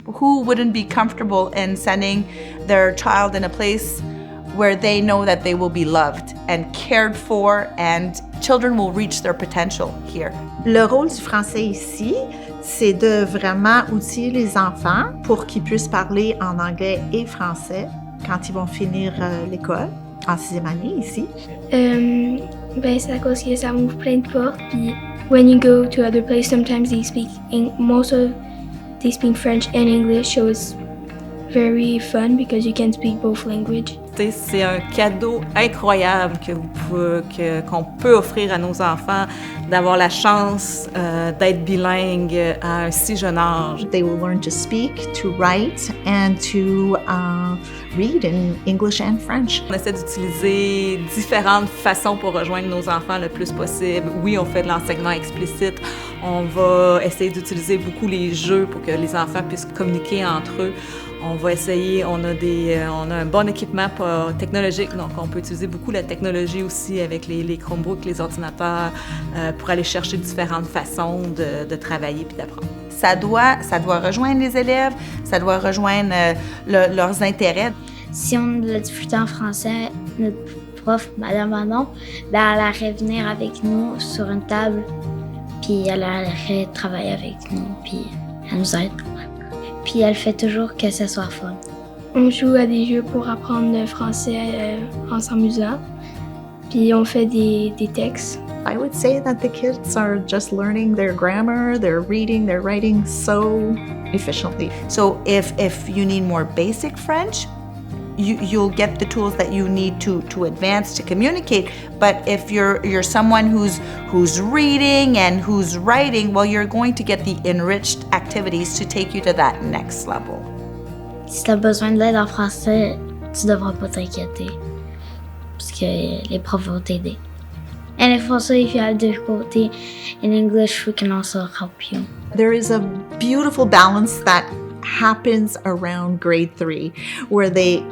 Who wouldn't be comfortable in sending their child in a place where they know that they will be loved and cared for, and children will reach their potential here? Le rôle du français ici, c'est de vraiment outiller les enfants pour qu'ils puissent parler en anglais et français quand ils vont finir l'école, en 6e année ici. C'est à cause que ça m'ouvre plein de portes. Puis, when you go to other places, sometimes they speak French and English, so it's very fun because you can speak both languages. C'est un cadeau incroyable qu'on peut offrir à nos enfants, d'avoir la chance d'être bilingue à un si jeune âge. They will learn to speak, to write, and to read in English and French. On essaie d'utiliser différentes façons pour rejoindre nos enfants le plus possible. Oui, on fait de l'enseignement explicite. On va essayer d'utiliser beaucoup les jeux pour que les enfants puissent communiquer entre eux. On va essayer, on a un bon équipement technologique, donc on peut utiliser beaucoup la technologie aussi avec les Chromebooks, les ordinateurs, pour aller chercher différentes façons de travailler puis d'apprendre. Ça doit rejoindre les élèves, ça doit rejoindre leurs intérêts. Si on a de la difficulté en français, notre prof, Madame Manon, elle allait venir avec nous sur une table, puis elle allait travailler avec nous, puis elle nous aide. Puis elle fait toujours que ce soit fun. On joue à des jeux pour apprendre le français en s'amusant. Puis on fait des textes. I would say that the kids are just learning their grammar, their reading, their writing so efficiently. So if you need more basic French, you'll get the tools that you need to advance to communicate. But if you're someone who's reading and who's writing, well, you're going to get the enriched activities to take you to that next level. Si tu as besoin de l'aide en français, tu devras pas t'inquiéter, parce que les profs vont t'aider. And if you have difficulty in English, we can also help you. There is a beautiful balance that happens around grade 3, where they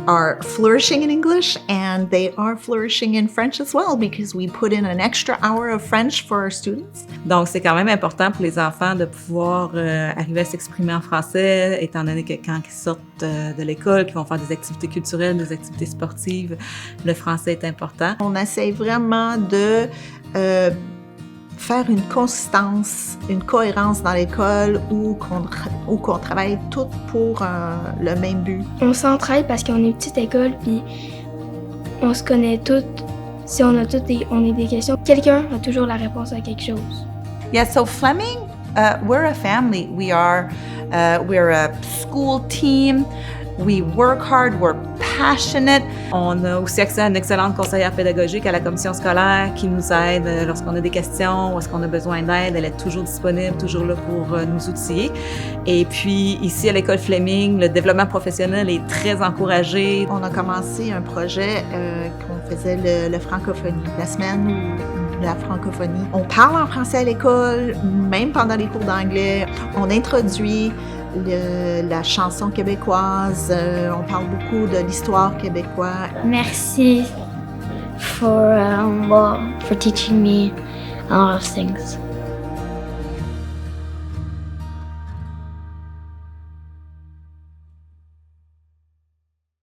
are flourishing in English and they are flourishing in French as well, because we put in an extra hour of French for our students. Donc, c'est quand même important pour les enfants de pouvoir arriver à s'exprimer en français, étant donné que quand ils sortent de l'école, qu'ils vont faire des activités culturelles, des activités sportives, le français est important. On essaie vraiment de faire une consistance, une cohérence dans l'école où qu'on travaille toutes pour le même but. On s'entraide parce qu'on est une petite école, puis on se connaît toutes. Si on a toutes on est des questions, quelqu'un a toujours la réponse à quelque chose. Yeah, so Fleming, we're a family. We're a school team. We work hard, we're passionate. On a aussi accès à une excellente conseillère pédagogique à la commission scolaire qui nous aide lorsqu'on a des questions ou est-ce qu'on a besoin d'aide. Elle est toujours disponible, toujours là pour nous outiller. Et puis ici à l'école Fleming, le développement professionnel est très encouragé. On a commencé un projet qu'on faisait le francophonie, la semaine de la francophonie. On parle en français à l'école, même pendant les cours d'anglais. On introduit la chanson québécoise, on parle beaucoup de l'histoire québécoise. Merci for teaching me a lot of things.